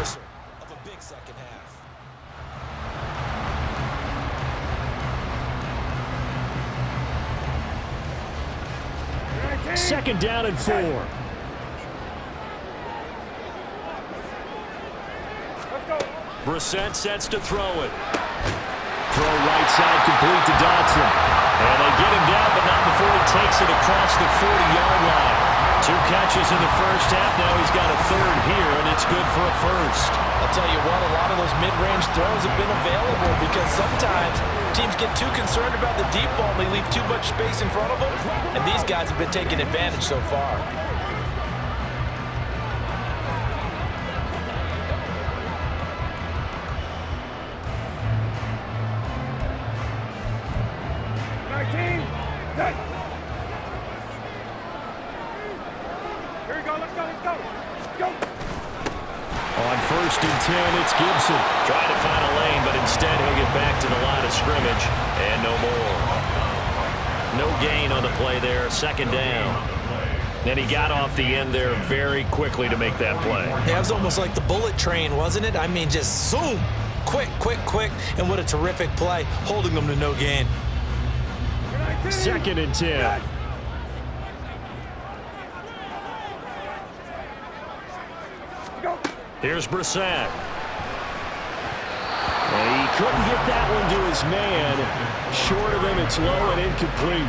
precursor of a big second half. Second down and 4. Brissett sets to throw it. Throw right side complete to Dotson. And they get him down, but not before he takes it across the 40-yard line. 2 catches in the first half. Now he's got a third here, and it's good for a first. I'll tell you what, a lot of those mid-range throws have been available because sometimes teams get too concerned about the deep ball and they leave too much space in front of them, and these guys have been taking advantage so far. On 1st and 10, it's Gibson. Trying to find a lane, but instead he'll get back to the line of scrimmage. And no more. No gain on the play there. 2nd down. And he got off the end there very quickly to make that play. Yeah, it was almost like the bullet train, wasn't it? I mean, just zoom. Quick, quick, quick. And what a terrific play, holding them to no gain. 2nd and 10. Here's Brissett. And he couldn't get that one to his man. Short of him, it's low and incomplete.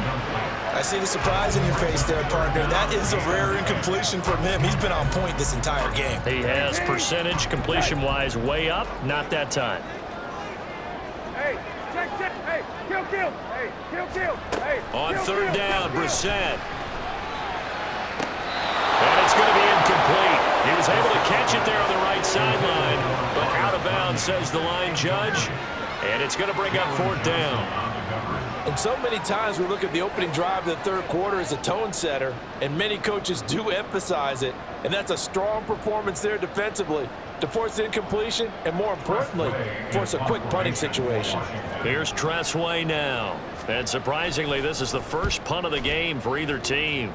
I see the surprise in your face there, partner. That is a rare incompletion from him. He's been on point this entire game. He has percentage completion-wise way up. Not that time. Hey, check. Hey, kill. Hey, kill. Hey, on 3rd down, Brissett. And it's going to be incomplete. He was able to catch it there on the right sideline, but out of bounds, says the line judge. And it's going to bring up 4th down. And so many times we look at the opening drive of the 3rd quarter as a tone setter, and many coaches do emphasize it. And that's a strong performance there defensively to force incompletion and, more importantly, force a quick punting situation. Here's Tressway now. And surprisingly, this is the first punt of the game for either team.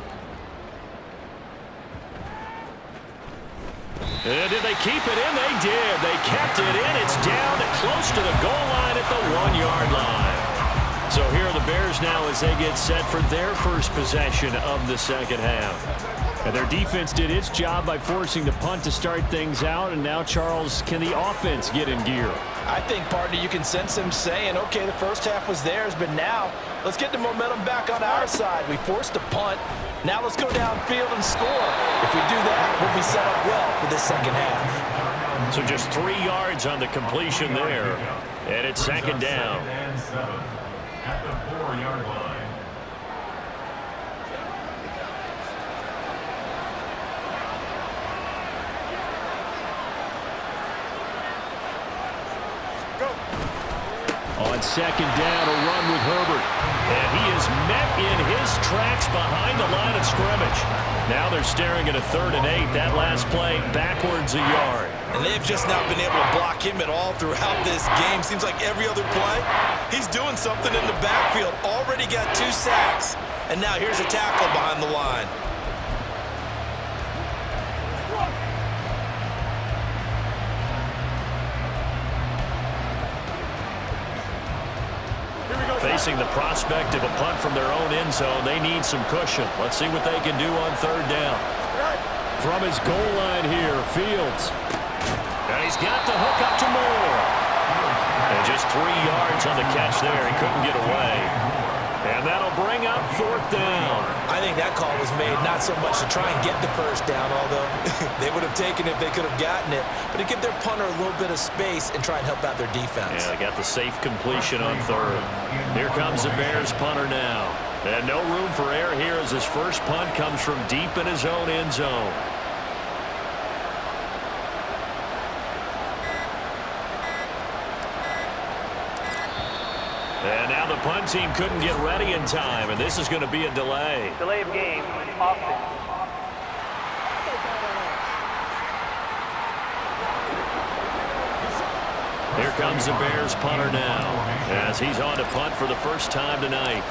And did they keep it in? They did. They kept it in. It's down to close to the goal line at the 1-yard line. So here are the Bears now as they get set for their first possession of the second half. And their defense did its job by forcing the punt to start things out. And now, Charles, can the offense get in gear? I think, partner, you can sense them saying, okay, the first half was theirs, but now let's get the momentum back on our side. We forced a punt. Now let's go downfield and score. If we do that, we'll be set up well for the second half. So just 3 yards on the completion there. And it's 2nd down. At the 4-yard line. On 2nd down, a run with Herbert. And he is met in his tracks behind the line of scrimmage. Now they're staring at a 3rd and 8. That last play backwards a yard. And they've just not been able to block him at all throughout this game. Seems like every other play, he's doing something in the backfield. Already got 2 sacks. And now here's a tackle behind the line. Facing the prospect of a punt from their own end zone, they need some cushion. Let's see what they can do on 3rd down. From his goal line here, Fields. And he's got the hook up to Moore. And just 3 yards on the catch there. He couldn't get away. And that'll bring up 4th down. I think that call was made not so much to try and get the first down, although they would have taken it if they could have gotten it, but to give their punter a little bit of space and try and help out their defense. Yeah, they got the safe completion on 3rd. Here comes the Bears punter now. And no room for error here as his first punt comes from deep in his own end zone. And now the punt team couldn't get ready in time, and this is going to be a delay. Delay of game, offense. Here comes the Bears punter now, as he's on to punt for the first time tonight.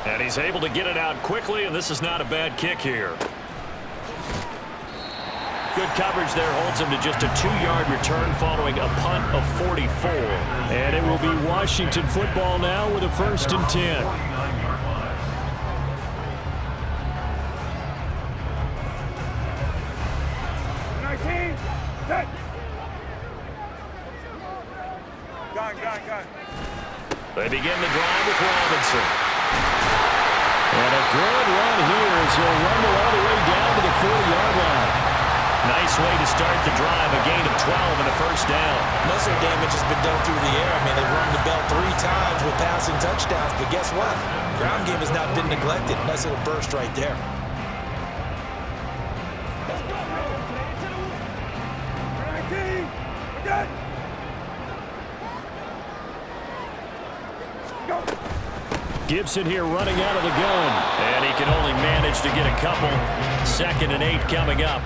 And he's able to get it out quickly, and this is not a bad kick here. Good coverage there holds him to just a 2-yard return following a punt of 44. And it will be Washington football now with a 1st and 10. 49-yard line. They begin the drive with Robinson. And a good run here as he'll rumble all the way down to the 40-yard line. Nice way to start the drive, a gain of 12 and a 1st down. Most of their damage has been done through the air. I mean, they've rung the bell 3 times with passing touchdowns, but guess what? Ground game has not been neglected. Nice little burst right there. Gibson here running out of the gun. And he can only manage to get a couple. 2nd and 8 coming up.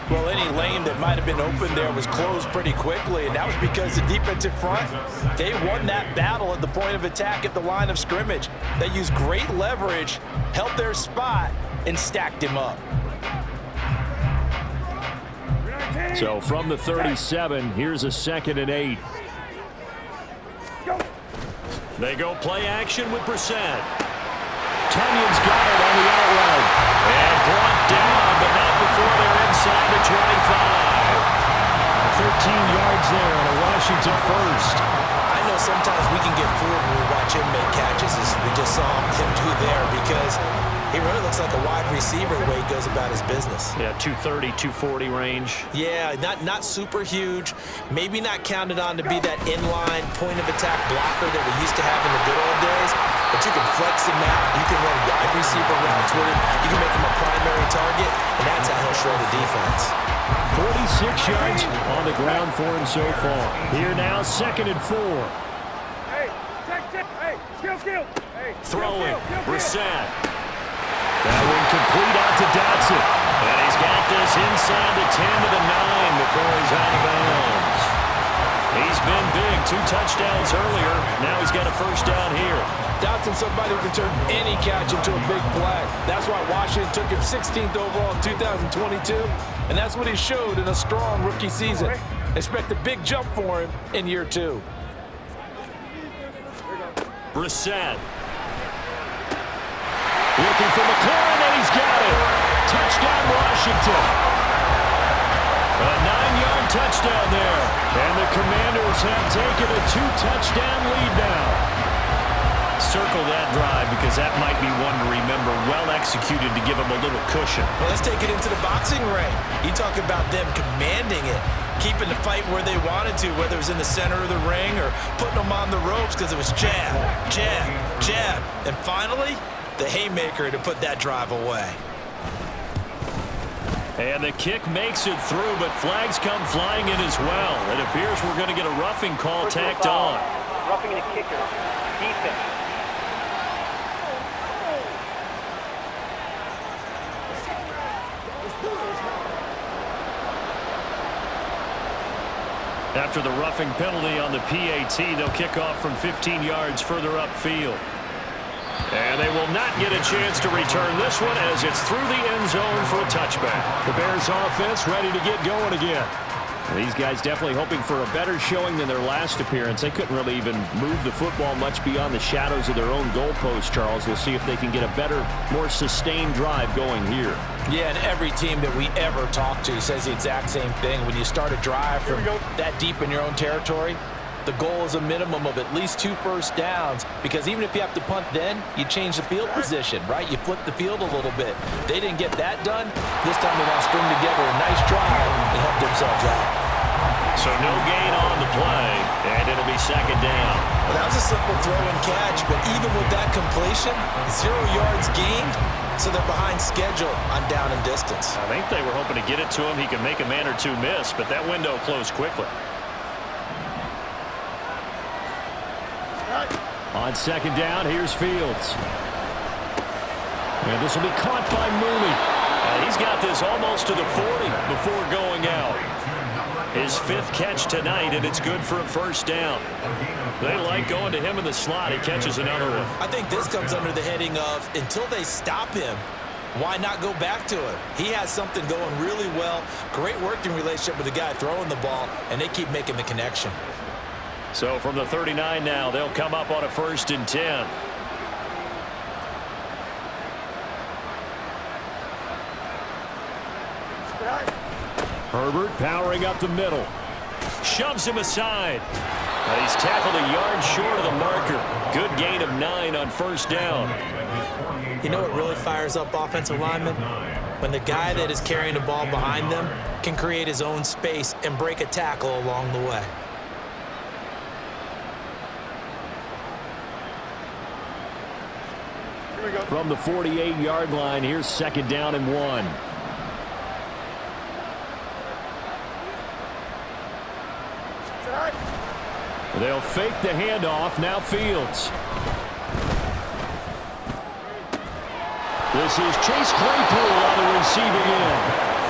Well, any lane that might have been open there was closed pretty quickly, and that was because the defensive front, they won that battle at the point of attack at the line of scrimmage. They used great leverage, held their spot, and stacked him up. So from the 37, here's a 2nd and 8. They go play action with Brissett. Tunyon's got it on the out route. And brought down, but not before they're inside the 25. 13 yards there on a Washington 1st. I know sometimes we can get fooled when we watch him make catches, as we just saw him do there, because he really looks like a wide receiver the way he goes about his business. Yeah, 230, 240 range. Yeah, not super huge. Maybe not counted on to be that inline point of attack blocker that we used to have in the good old days. But you can flex him out. You can run wide receiver routes with him. You can make him a primary target, and that's how he'll show the defense. 46 yards on the ground for him so far. Here now, 2nd and 4. Hey, check. Hey, skill. Hey, Throwing, Brissett. That one complete out to Dotson. And he's got this inside the 10 to the 9 before he's out of bounds. He's been big. 2 touchdowns earlier. Now he's got a 1st down here. Dotson's somebody who can turn any catch into a big play. That's why Washington took him 16th overall in 2022, and that's what he showed in a strong rookie season. Expect a big jump for him in year 2. Brissett. Looking for McLaurin, and he's got it. Touchdown, Washington. A 9-yard touchdown there. And the Commanders have taken a 2-touchdown lead now. Circle that drive because that might be one to remember. Well executed to give them a little cushion. Well, let's take it into the boxing ring. You talk about them commanding it, keeping the fight where they wanted to, whether it was in the center of the ring or putting them on the ropes, because it was jab, jab, jab. And finally, the haymaker to put that drive away. And the kick makes it through, but flags come flying in as well. It appears we're going to get a roughing call tacked on. Roughing the kicker. Defense. After the roughing penalty on the PAT, they'll kick off from 15 yards further upfield. And they will not get a chance to return this one as it's through the end zone for a touchback. The Bears offense ready to get going again. These guys definitely hoping for a better showing than their last appearance. They couldn't really even move the football much beyond the shadows of their own goalpost, Charles. We'll see if they can get a better, more sustained drive going here. Yeah, and every team that we ever talk to says the exact same thing. When you start a drive from that deep in your own territory, the goal is a minimum of at least 2 first downs, because even if you have to punt then, you change the field position, right? You flip the field a little bit. They didn't get that done. This time they want to string together a nice drive and help themselves out. So no gain on the play, and it'll be 2nd down. Well, that was a simple throw and catch, but even with that completion, 0 yards gained, so they're behind schedule on down and distance. I think they were hoping to get it to him. He could make a man or two miss, but that window closed quickly. On 2nd down, here's Fields. And this will be caught by Mooney. He's got this almost to the 40 before going out. His 5th catch tonight, and it's good for a 1st down. They like going to him in the slot. He catches another one. I think this comes under the heading of, until they stop him, Why not go back to it? He has something going really well. Great working relationship with the guy throwing the ball, and they keep making the connection. So from the 39 now, they'll come up on a 1st and 10. Herbert powering up the middle. Shoves him aside. But he's tackled a yard short of the marker. Good gain of 9 on 1st down. You know what really fires up offensive linemen? When the guy that is carrying the ball behind them can create his own space and break a tackle along the way. From the 48-yard line, here's 2nd down and 1. They'll fake the handoff. Now Fields. This is Chase Claypool on the receiving end.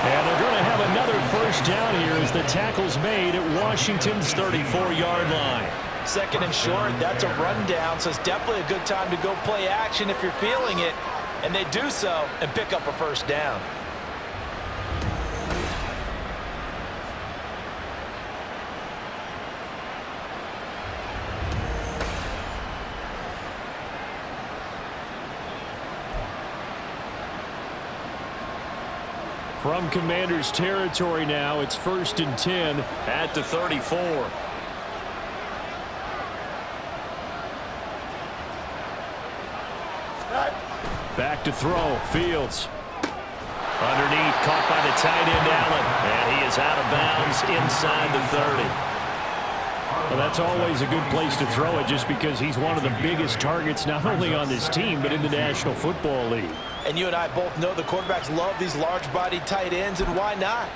And they're going to have another 1st down here as the tackle's made at Washington's 34-yard line. 2nd and short, that's a rundown, so it's definitely a good time to go play action if you're feeling it. And they do so and pick up a 1st down. From Commander's territory now, it's 1st and 10 at the 34. Back to throw. Fields. Underneath, caught by the tight end, Allen. And he is out of bounds inside the 30. Well, that's always a good place to throw it just because he's one of the biggest targets not only on this team but in the National Football League. And you and I both know the quarterbacks love these large-bodied tight ends, and why not?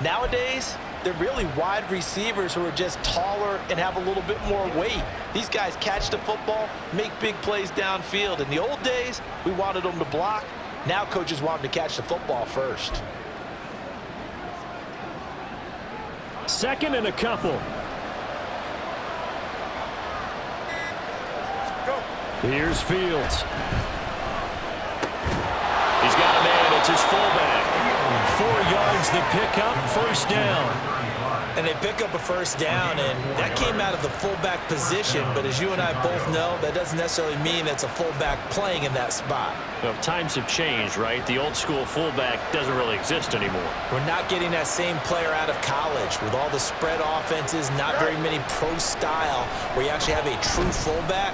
Nowadays, they're really wide receivers who are just taller and have a little bit more weight. These guys catch the football, make big plays downfield. In the old days, we wanted them to block. Now coaches want them to catch the football first. 2nd and a couple. Here's Fields. He's got a man. It's his fullback. 4 yards the pickup, 1st down. And they pick up a 1st down, and that came out of the fullback position. But as you and I both know, that doesn't necessarily mean it's a fullback playing in that spot. Well, times have changed, right? The old school fullback doesn't really exist anymore. We're not getting that same player out of college with all the spread offenses, not very many pro style, where you actually have a true fullback.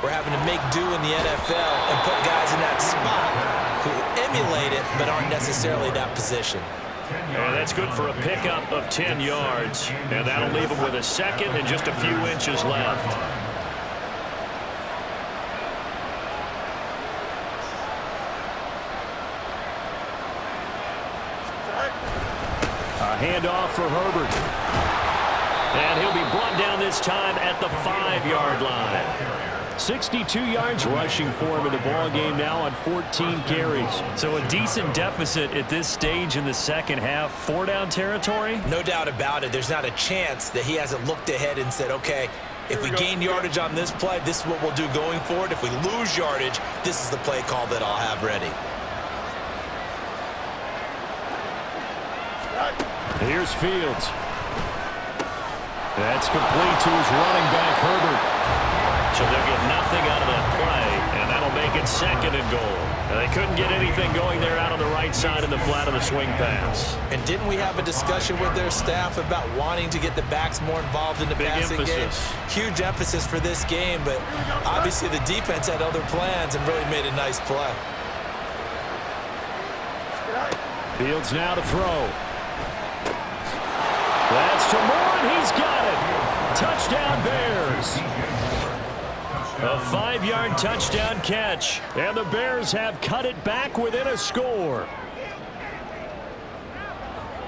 We're having to make do in the NFL and put guys in that spot who emulate it but aren't necessarily that position. And that's good for a pickup of 10 yards. And that'll leave him with a 2nd and just a few inches left. A handoff for Herbert. And he'll be brought down this time at the 5-yard line. 62 yards rushing for him in the ball game now on 14 carries. So a decent deficit at this stage in the 2nd half. 4-down territory? No doubt about it. There's not a chance that he hasn't looked ahead and said, okay, if we gain yardage on this play, this is what we'll do going forward. If we lose yardage, this is the play call that I'll have ready. Here's Fields. That's complete to his running back, Herbert. So they'll get nothing out of that play, and that'll make it 2nd and goal. Now, they couldn't get anything going there out on the right side in the flat of the swing pass. And didn't we have a discussion with their staff about wanting to get the backs more involved in the passing game? Huge emphasis for this game, but obviously the defense had other plans and really made a nice play. Fields now to throw. That's to Moore, and he's got it. Touchdown Bears. A 5-yard touchdown catch, and the Bears have cut it back within a score.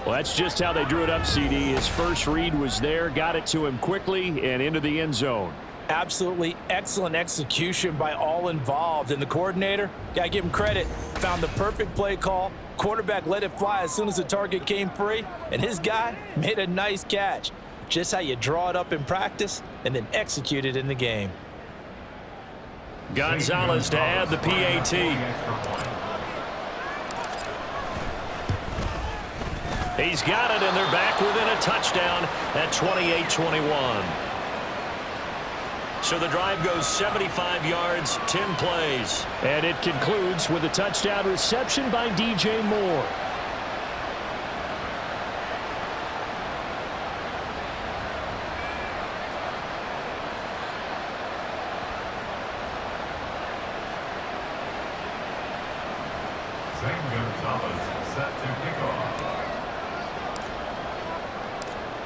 Well, that's just how they drew it up, CD. His first read was there, got it to him quickly, and into the end zone. Absolutely excellent execution by all involved. And the coordinator, got to give him credit, found the perfect play call. Quarterback let it fly as soon as the target came free, and his guy made a nice catch. Just how you draw it up in practice and then execute it in the game. Gonzalez to add the PAT. He's got it, and they're back within a touchdown at 28-21. So the drive goes 75 yards, 10 plays. And it concludes with a touchdown reception by DJ Moore. Zane Gonzalez set to kick off.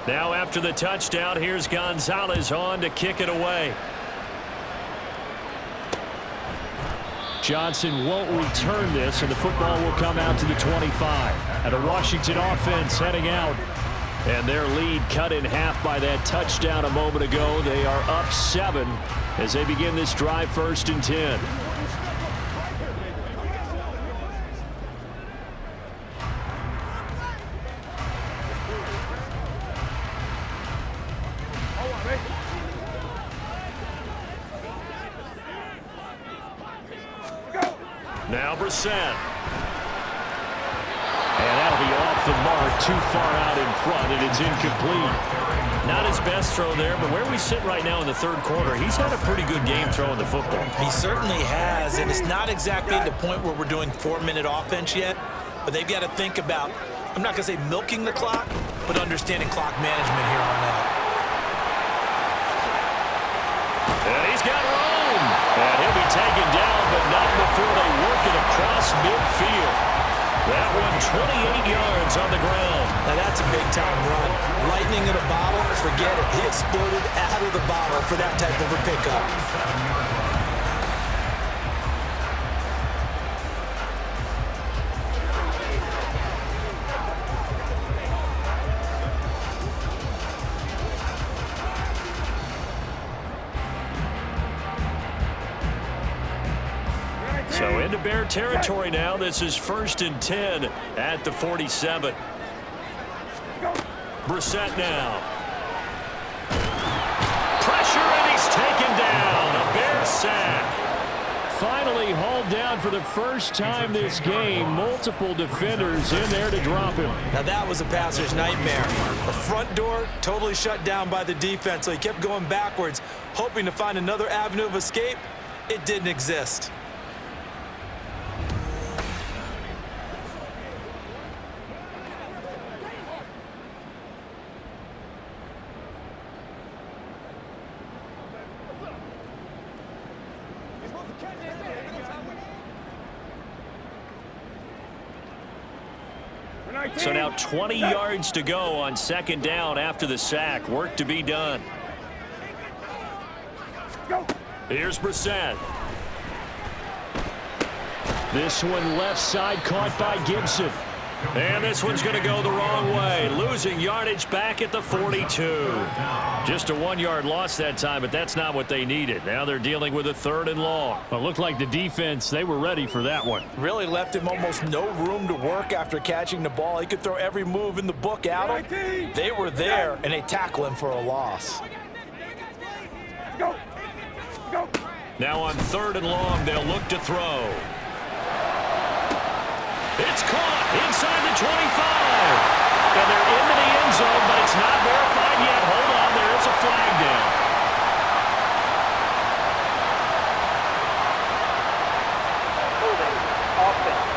Now after the touchdown, here's Gonzalez on to kick it away. Johnson won't return this, and the football will come out to the 25. And a Washington offense heading out. And their lead cut in half by that touchdown a moment ago. They are up 7 as they begin this drive 1st and 10. Now Brissett. And that'll be off the mark, too far out in front, and it's incomplete. Not his best throw there, but where we sit right now in the third quarter, he's had a pretty good game throwing the football. He certainly has, and it's not exactly the point where we're doing 4-minute offense yet, but they've got to think about, I'm not going to say milking the clock, but understanding clock management here on out. And he's got room. And he'll be taken down, but not before they work it across midfield. That one 28 yards on the ground. Now that's a big-time run. Lightning in a bottle, forget it. He exploded out of the bottle for that type of a pickup. So into Bear territory now. This is 1st and 10 at the 47. Brissett now. Pressure, and he's taken down. A Bear sack. Finally hauled down for the first time this game. Multiple defenders in there to drop him. Now that was a passer's nightmare. The front door totally shut down by the defense, so he kept going backwards, hoping to find another avenue of escape. It didn't exist. So now 20 yards to go on 2nd down after the sack. Work to be done. Here's Brissett. This one left side caught by Gibson. And this one's going to go the wrong way. Losing yardage back at the 42. Just a 1-yard loss that time, but that's not what they needed. Now they're dealing with a 3rd and long. Well, it looked like the defense, they were ready for that one. Really left him almost no room to work after catching the ball. He could throw every move in the book at him. They were there, and they tackle him for a loss. Now on 3rd and long, they'll look to throw. It's caught inside the 25. And they're into the end zone, but it's not verified yet. Hold on, there is a flag down. Holding offense.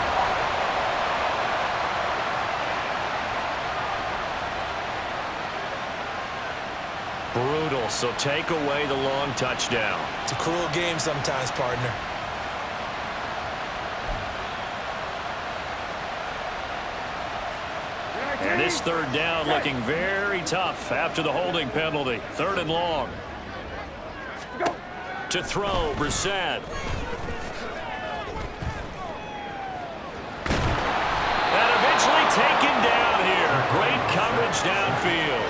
Brutal, so take away the long touchdown. It's a cruel game sometimes, partner. And this 3rd down looking very tough after the holding penalty. 3rd and long. To throw, Brissett. And eventually taken down here. Great coverage downfield.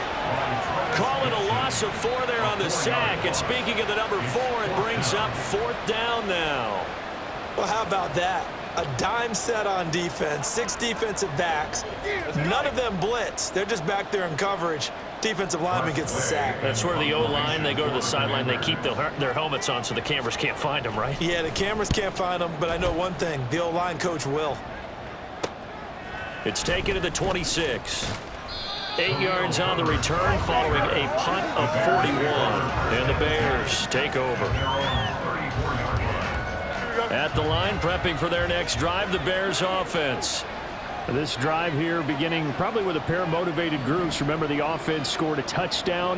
Calling a loss of 4 there on the sack. And speaking of the number 4, it brings up 4th down now. Well, how about that? A dime set on defense, 6 defensive backs. None of them blitz. They're just back there in coverage. Defensive lineman gets the sack. That's where the O-line, they go to the sideline, they keep their helmets on so the cameras can't find them, right? Yeah, the cameras can't find them, but I know one thing. The O-line coach will. It's taken to the 26. 8 yards on the return following a punt of 41. And the Bears take over. At the line, prepping for their next drive, the Bears offense. This drive here beginning probably with a pair of motivated groups. Remember, the offense scored a touchdown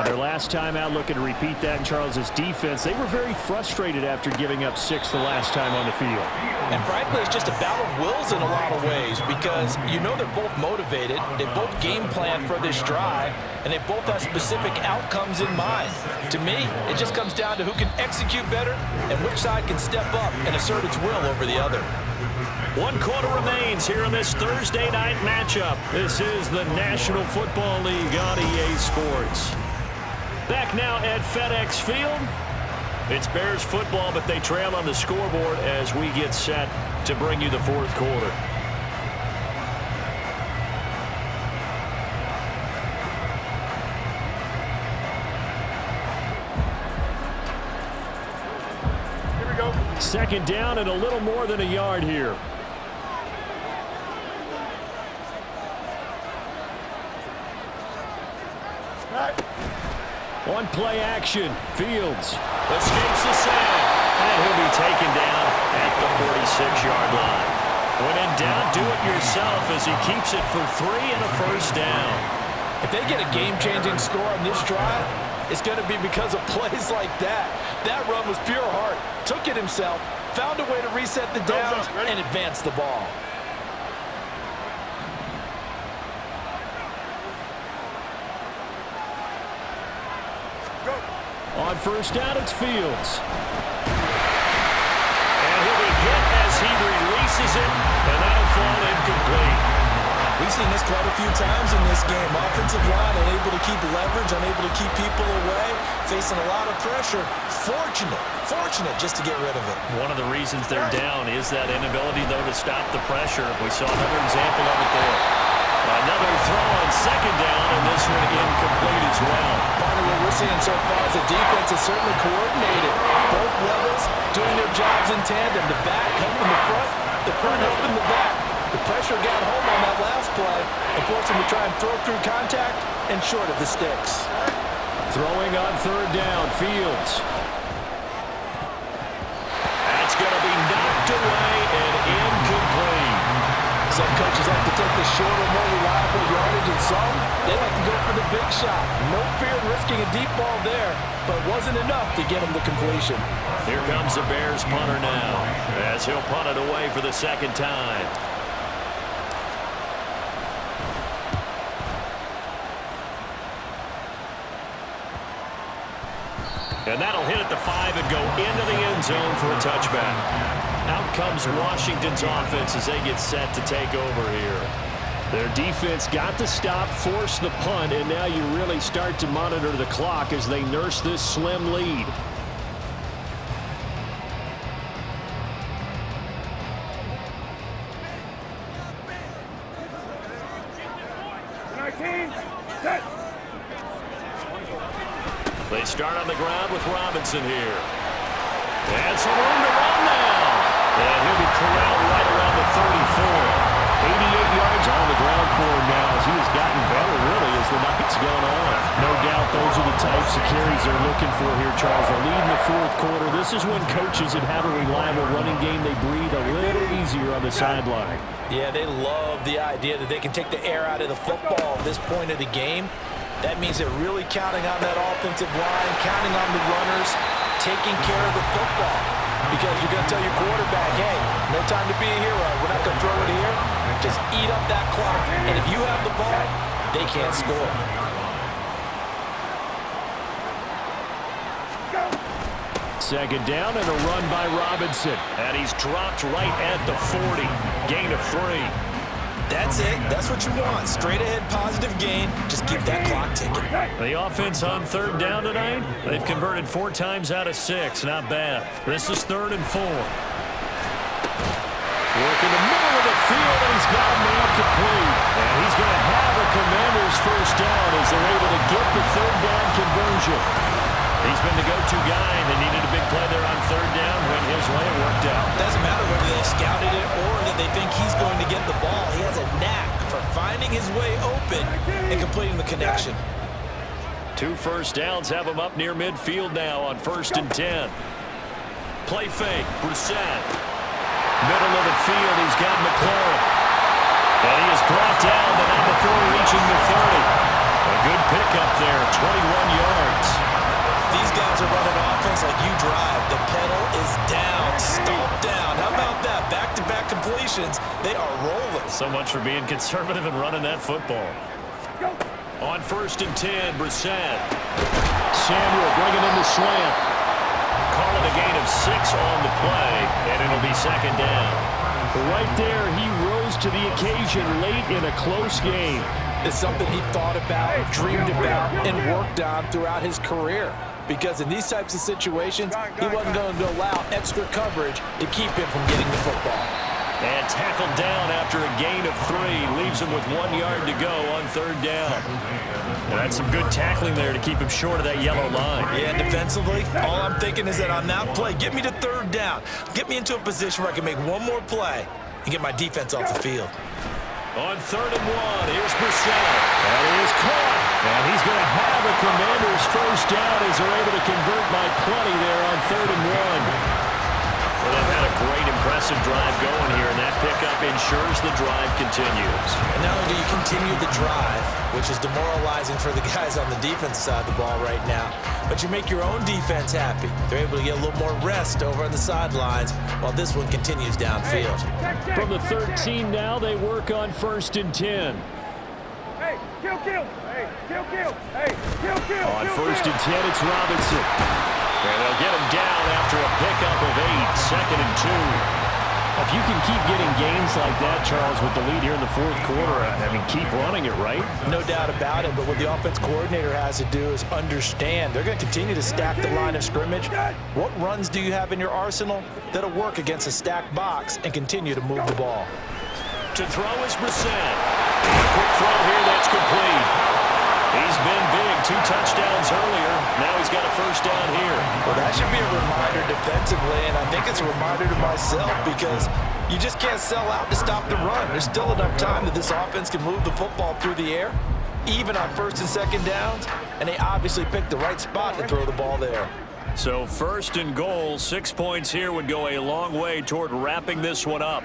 their last time out, looking to repeat that in Charles's defense. They were very frustrated after giving up 6 the last time on the field. And frankly, it's just a battle of wills in a lot of ways because you know they're both motivated. They both game plan for this drive, and they both have specific outcomes in mind. To me, it just comes down to who can execute better and which side can step up and assert its will over the other. 1 quarter remains here in this Thursday night matchup. This is the National Football League on EA Sports. Back now at FedEx Field. It's Bears football, but they trail on the scoreboard as we get set to bring you the 4th quarter. Here we go. 2nd down and a little more than a yard here. On play action, Fields escapes the sack, and he'll be taken down at the 46-yard line. When in doubt, do it yourself as he keeps it for 3 and a 1st down. If they get a game-changing score on this drive, it's going to be because of plays like that. That run was pure heart. Took it himself, found a way to reset the downs, and advance the ball. on 1st down. It's Fields. And he'll be hit as he releases it, and that'll fall incomplete. We've seen this quite a few times in this game. Offensive line unable to keep leverage, unable to keep people away, facing a lot of pressure. Fortunate just to get rid of it. One of the reasons they're down is that inability, though, to stop the pressure. We saw another example of it there. Another throw on 2nd down, and this one incomplete as well. Part of what we're seeing so far is the defense is certainly coordinated. Both levels doing their jobs in tandem. The back helping the front helping the back. The pressure got home on that last play and forced him to try and throw through contact and short of the sticks. Throwing on 3rd down, Fields. That's going to be knocked away and incomplete. Some coaches like to take the shorter, more reliable yardage, and some, they like to go for the big shot. No fear in risking a deep ball there, but it wasn't enough to get him to completion. Here comes the Bears punter now, as he'll punt it away for the 2nd time. And that'll hit at the 5 and go into the end zone for a touchback. Out comes Washington's offense as they get set to take over here. Their defense got to stop, force the punt, and now you really start to monitor the clock as they nurse this slim lead. They start on the ground with Robinson here. And some room to run now. And he'll be corralled right around the 34. 88 yards on the ground for him now as he has gotten better, really, as the night's gone on. No doubt those are the types of carries they're looking for here, Charles. They're leading the 4th quarter. This is when coaches that have a reliable running game, they breathe a little easier on the sideline. Yeah, they love the idea that they can take the air out of the football at this point of the game. That means they're really counting on that offensive line, counting on the runners, taking care of the football. Because you're going to tell your quarterback, hey, no time to be a hero. We're not going to throw it here. Just eat up that clock. And if you have the ball, they can't score. Second down and a run by Robinson. And he's dropped right at the 40. Gain of 3. That's it. That's what you want. Straight ahead, positive gain. Just keep that clock ticking. The offense on 3rd down tonight, they've converted 4 times out of 6. Not bad. This is 3rd and 4. Working the middle of the field, and he's got a man complete. And he's going to have a Commanders 1st down as they're able to get the 3rd down conversion. He's been the go-to guy, and they needed a big play there on third down. Went his way, it worked out. Doesn't matter whether they scouted it or that they think he's going to get the ball. He has a knack for finding his way open and completing the connection. 2 first downs have him up near midfield now on 1st and 10. Play fake, Brissett. Middle of the field, he's got McLaurin. And he is brought down, but not before reaching the 30. A good pickup there, 21 yards. These guys are running offense like you drive. The pedal is down, stomped down. How about that? Back-to-back completions. They are rolling. So much for being conservative and running that football. On 1st and 10, Brissett. Samuel bringing in the slant. Call it a gain of 6 on the play, and it'll be 2nd down. Right there, he rose to the occasion late in a close game. It's something he thought about, dreamed about, and worked on throughout his career. Because in these types of situations, he wasn't going to allow extra coverage to keep him from getting the football. And tackled down after a gain of 3. Leaves him with 1 yard to go on 3rd down. And that's some good tackling there to keep him short of that yellow line. Yeah, defensively, all I'm thinking is that on that play, get me to 3rd down. Get me into a position where I can make one more play and get my defense off the field. On 3rd and 1, here's Brissett. That is caught. And he's going to have a Commanders first down as they're able to convert by plenty there on 3rd and 1. Well, they've had a great, impressive drive going here, and that pickup ensures the drive continues. And not only do you continue the drive, which is demoralizing for the guys on the defense side of the ball right now, but you make your own defense happy. They're able to get a little more rest over on the sidelines while this one continues downfield. From the 13 now, they work on 1st and 10. Hey, kill. Hey, kill. Hey, kill. On 1st and 10, it's Robinson. And they'll get him down after a pickup of 8, 2nd and 2. If you can keep getting gains like that, Charles, with the lead here in the 4th quarter, I mean, keep running it, right? No doubt about it, but what the offense coordinator has to do is understand. They're going to continue to stack the line of scrimmage. What runs do you have in your arsenal that'll work against a stacked box and continue to move the ball? To throw is Brissett. Quick throw here, that's complete. He's been big, 2 touchdowns earlier. Now he's got a first down here. Well, that should be a reminder defensively, and I think it's a reminder to myself because you just can't sell out to stop the run. There's still enough time that this offense can move the football through the air, even on 1st and 2nd downs, and they obviously picked the right spot to throw the ball there. So 1st and goal, 6 points here would go a long way toward wrapping this one up.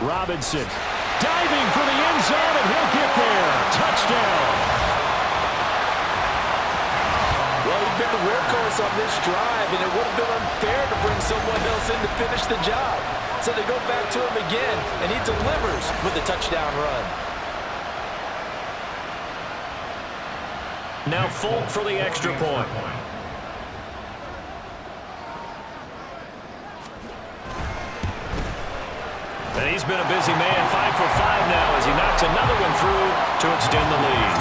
Robinson diving for the end zone, and he'll get there. Touchdown. Well, he's been the workhorse on this drive, and it would have been unfair to bring someone else in to finish the job. So they go back to him again, and he delivers with a touchdown run. Now Folk for the extra point. And he's been a busy man, 5 for 5 now as he knocks another one through to extend the lead.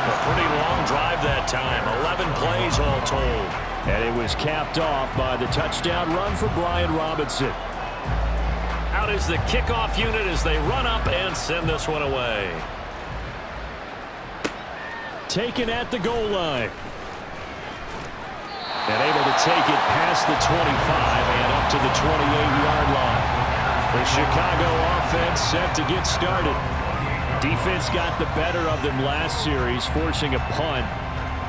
A pretty long drive that time, 11 plays all told. And it was capped off by the touchdown run for Brian Robinson. Out is the kickoff unit as they run up and send this one away. Taken at the goal line. And able to take it past the 25 and up to the 28-yard line. The Chicago offense set to get started. Defense got the better of them last series, forcing a punt.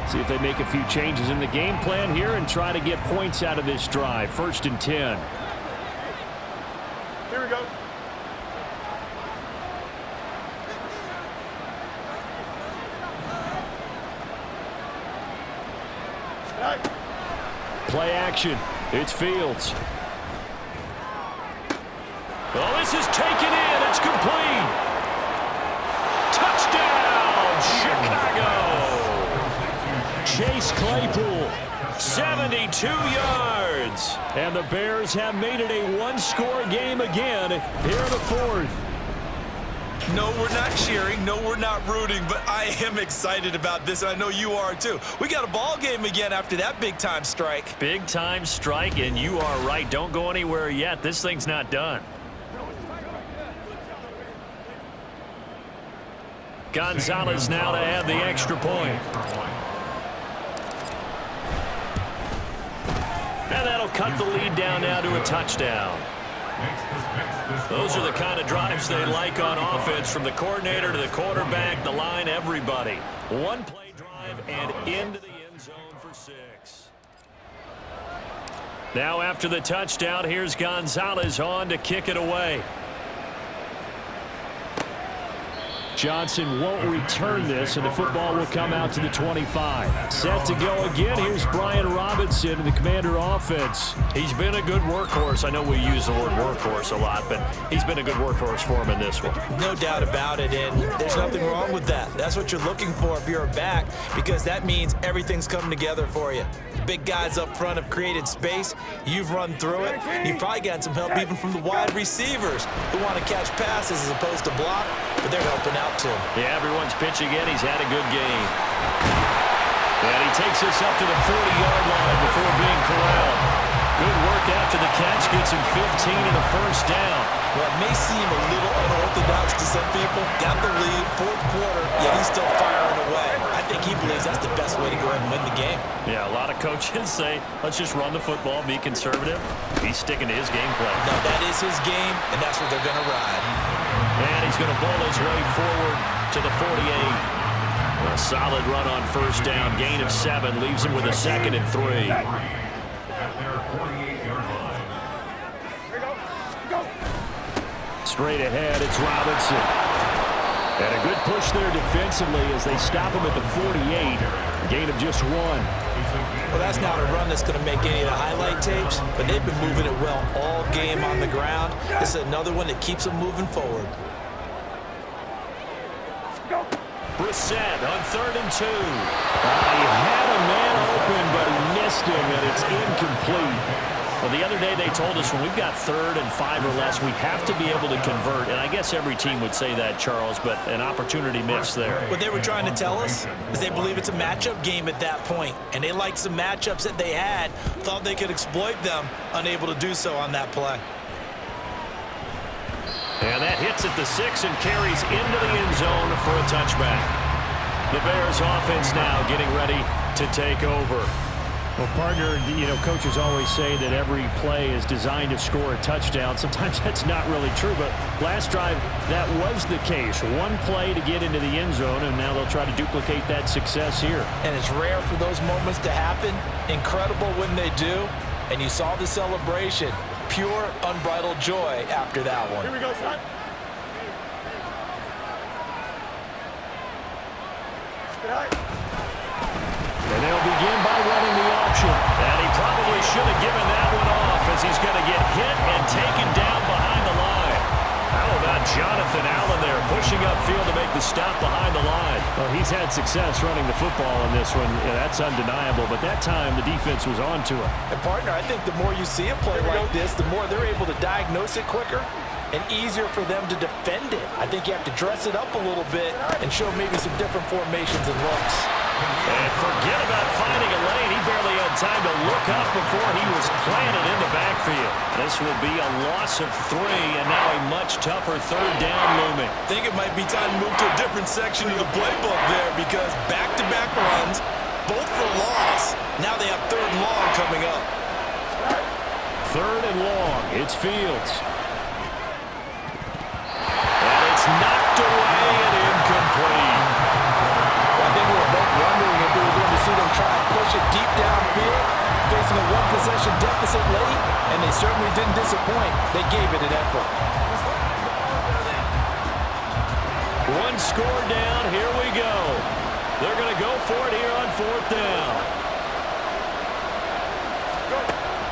See if they make a few changes in the game plan here and try to get points out of this drive. 1st and 10. Here we go. Play action. It's Fields. Well, this is taken in. It's complete. Touchdown, Chicago. Chase Claypool. 72 yards. And the Bears have made it a one-score game again here in the 4th. No, we're not cheering. No, we're not rooting, but I am excited about this, and I know you are too. We got a ball game again after that big-time strike. Big-time strike, and you are right. Don't go anywhere yet. This thing's not done. Gonzalez now to add the extra point. And that'll cut the lead down now to a touchdown. Those are the kind of drives they like on offense, from the coordinator to the quarterback, the line, everybody. One play drive and into the end zone for 6. Now after the touchdown, here's Gonzalez on to kick it away. Johnson won't return this, and the football will come out to the 25. Set to go again. Here's Brian Robinson in the Commander offense. He's been a good workhorse. I know we use the word workhorse a lot, but he's been a good workhorse for him in this one. No doubt about it, and there's nothing wrong with that. That's what you're looking for if you're a back, because that means everything's coming together for you. The big guys up front have created space. You've run through it. You've probably gotten some help even from the wide receivers who want to catch passes as opposed to block, but they're helping out too. Yeah, everyone's pitching in. He's had a good game. And he takes us up to the 40-yard line before being corralled. Good work after the catch. Gets him 15 and a first down. Well, it may seem a little unorthodox to some people. Got the lead, fourth quarter, yet he's still firing away. I think he believes that's the best way to go ahead and win the game. Yeah, a lot of coaches say, let's just run the football, be conservative. He's sticking to his game plan. No, that is his game, and that's what they're going to ride. And he's going to bowl his way forward to the 48. A solid run on first down. Gain of 7 leaves him with a 2nd and 3. Straight ahead, it's Robinson. And a good push there defensively as they stop him at the 48. Gain of just 1. Well, that's not a run that's going to make any of the highlight tapes, but they've been moving it well all game on the ground. This is another one that keeps them moving forward. Brissett on 3rd and 2. He had a man open, but he missed him, and it's incomplete. Well, the other day they told us when we've got 3rd and 5 or less, we have to be able to convert. And I guess every team would say that, Charles, but an opportunity missed there. What they were trying to tell us is they believe it's a matchup game at that point, and they liked some matchups that they had, thought they could exploit them, unable to do so on that play. And that hits at the 6 and carries into the end zone for a touchback. The Bears offense now getting ready to take over. Well, partner, coaches always say that every play is designed to score a touchdown. Sometimes that's not really true, but last drive, that was the case. One play to get into the end zone, and now they'll try to duplicate that success here. And it's rare for those moments to happen. Incredible when they do. And you saw the celebration. Pure, unbridled joy after that one. Here we go, son. Good night. And they'll begin by running the option. And he probably should have given that one off, as he's going to get hit and taken down behind the line. How about Jonathan Allen there pushing upfield to make the stop behind the line? Well, he's had success running the football in this one. Yeah, that's undeniable. But that time, the defense was on to him. And, partner, I think the more you see a play like this, the more they're able to diagnose it quicker and easier for them to defend it. I think you have to dress it up a little bit and show maybe some different formations and looks. And forget about finding a lane. He barely had time to look up before he was planted in the backfield. This will be a loss of 3, and now a much tougher 3rd down looming. I think it might be time to move to a different section of the playbook there, because back-to-back runs, both for loss. Now they have 3rd and long coming up. 3rd and long. It's Fields. And it's knocked away and incomplete. I think we were both wondering if we were going to see them try and push it deep downfield, facing a one-possession deficit late, and they certainly didn't disappoint. They gave it an effort. 1 score down. Here we go. They're going to go for it here on 4th down.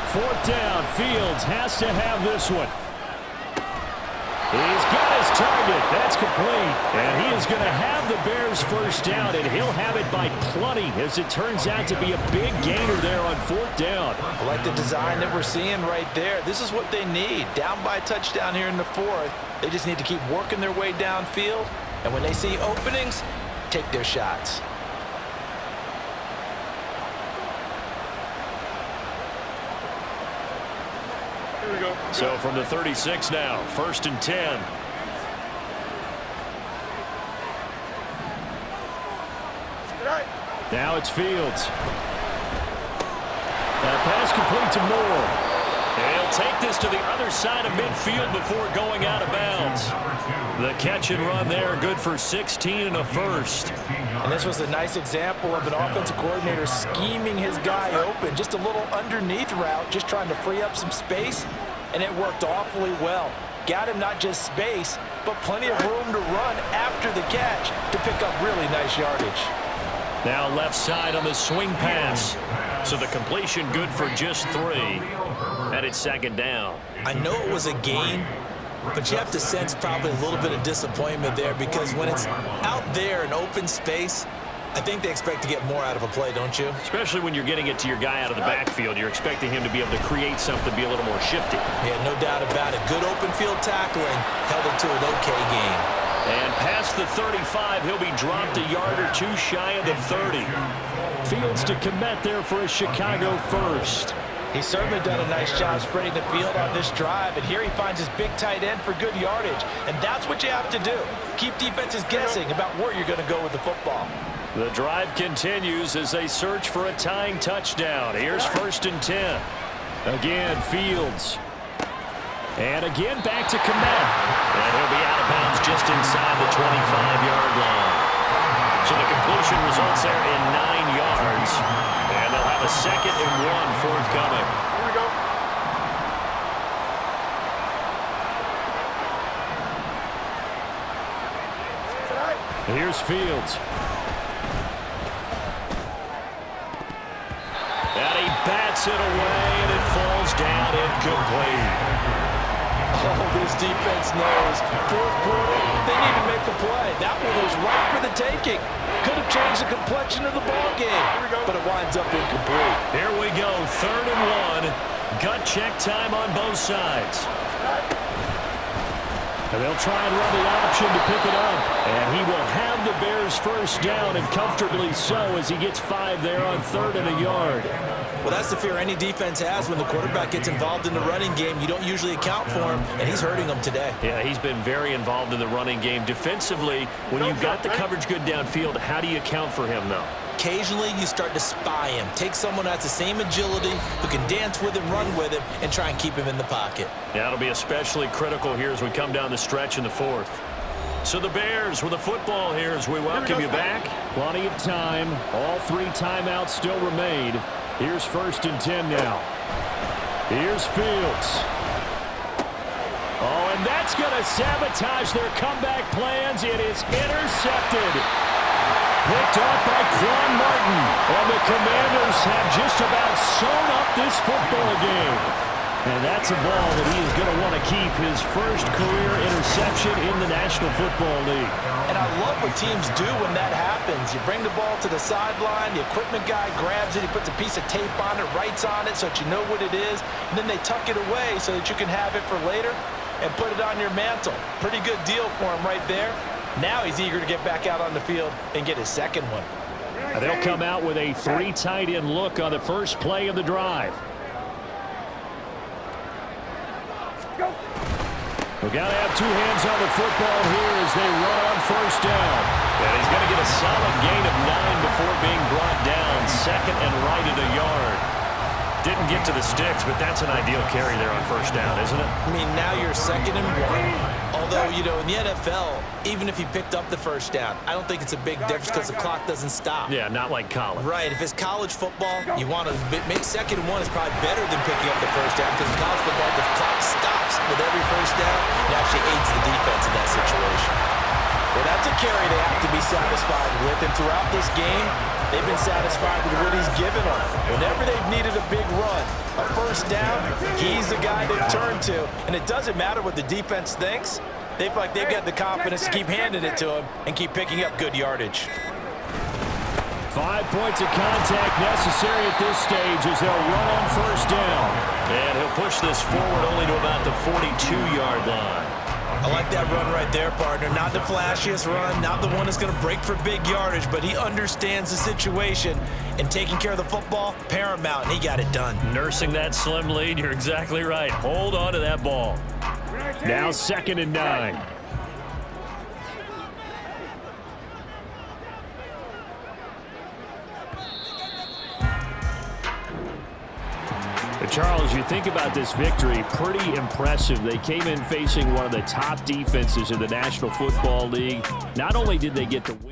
4th down. Fields has to have this one. He's got his target. That's complete. And he is going to have the Bears first down, and he'll have it by plenty, as it turns out to be a big gainer there on 4th down. I like the design that we're seeing right there. This is what they need. Down by a touchdown here in the 4th. They just need to keep working their way downfield. And when they see openings, take their shots. Here we go. So from the 36 now, 1st and 10. Now it's Fields. That pass complete to Moore. He'll take this to the other side of midfield before going out of bounds. The catch and run there, good for 16 and a first. And this was a nice example of an offensive coordinator scheming his guy open. Just a little underneath route, just trying to free up some space, and it worked awfully well. Got him not just space, but plenty of room to run after the catch to pick up really nice yardage. Now left side on the swing pass. So the completion good for just 3. And it's second down. I know it was a gain, but you have to sense probably a little bit of disappointment there because when it's out there in open space, I think they expect to get more out of a play, don't you? Especially when you're getting it to your guy out of the backfield. You're expecting him to be able to create something, be a little more shifty. Yeah, no doubt about it. Good open field tackling held it to an okay gain. And past the 35, he'll be dropped a yard or 2 shy of the 30. Fields to commit there for a Chicago first. He's certainly done a nice job spreading the field on this drive, and here he finds his big tight end for good yardage. And that's what you have to do. Keep defenses guessing about where you're going to go with the football. The drive continues as they search for a tying touchdown. Here's 1st and 10. Again, Fields. And again, back to Kmet. And he'll be out of bounds just inside the 25-yard line. So the completion results there in 9 yards. And they'll have a 2nd and 1 forthcoming. Here we go. Here's Fields. And he bats it away, and it falls down incomplete. Oh, this defense knows. 4th quarter, they need to make the play. That one was right for the taking. Could have changed the complexion of the ball game, but it winds up incomplete. Here we go, 3rd and 1. Gut check time on both sides. And they'll try and run the option to pick it up. And he will have the Bears first down, and comfortably so as he gets 5 there on 3rd and a yard. Well, that's the fear any defense has when the quarterback gets involved in the running game. You don't usually account for him, and he's hurting them today. Yeah, he's been very involved in the running game. Defensively, when you've got the coverage good downfield, how do you account for him, though? Occasionally, you start to spy him. Take someone that's the same agility, who can dance with him, run with him, and try and keep him in the pocket. Yeah, it'll be especially critical here as we come down the stretch in the 4th. So the Bears with the football here as we welcome you back. Plenty of time. All 3 timeouts still remain. Here's 1st and 10 now. Here's Fields. Oh, and that's going to sabotage their comeback plans. It is intercepted. Picked off by Quan Martin. And the Commanders have just about sewn up this football game. And that's a ball that he is going to want to keep, his first career interception in the National Football League. And I love what teams do when that happens. You bring the ball to the sideline, the equipment guy grabs it, he puts a piece of tape on it, writes on it so that you know what it is, and then they tuck it away so that you can have it for later and put it on your mantle. Pretty good deal for him right there. Now he's eager to get back out on the field and get his 2nd one. They'll come out with a 3 tight end look on the first play of the drive. We've got to have 2 hands on the football here as they run on 1st down. And he's going to get a solid gain of 9 before being brought down. 2nd and right at a yard. Didn't get to the sticks, but that's an ideal carry there on 1st down, isn't it? I mean, now you're 2nd and 1. Although, you know, in the NFL, even if he picked up the 1st down, I don't think it's a big difference because the clock doesn't stop. Yeah, not like college. Right. If it's college football, you want to make 2nd and 1 is probably better than picking up the 1st down because in college football, the clock stops with every 1st down. It actually aids the defense in that situation. Well, that's a carry they have to be satisfied with, and throughout this game, they've been satisfied with what he's given them. Whenever they've needed a big run, a 1st down, he's the guy they've turned to, and it doesn't matter what the defense thinks. They feel like they've got the confidence to keep handing it to him and keep picking up good yardage. 5 points of contact necessary at this stage as they'll run on 1st down. And he'll push this forward only to about the 42-yard line. I like that run right there, partner. Not the flashiest run, not the one that's going to break for big yardage, but he understands the situation, and taking care of the football, paramount, and he got it done. Nursing that slim lead, you're exactly right. Hold on to that ball. Now 2nd and 9. Charles, you think about this victory, pretty impressive. They came in facing one of the top defenses in the National Football League. Not only did they get the win,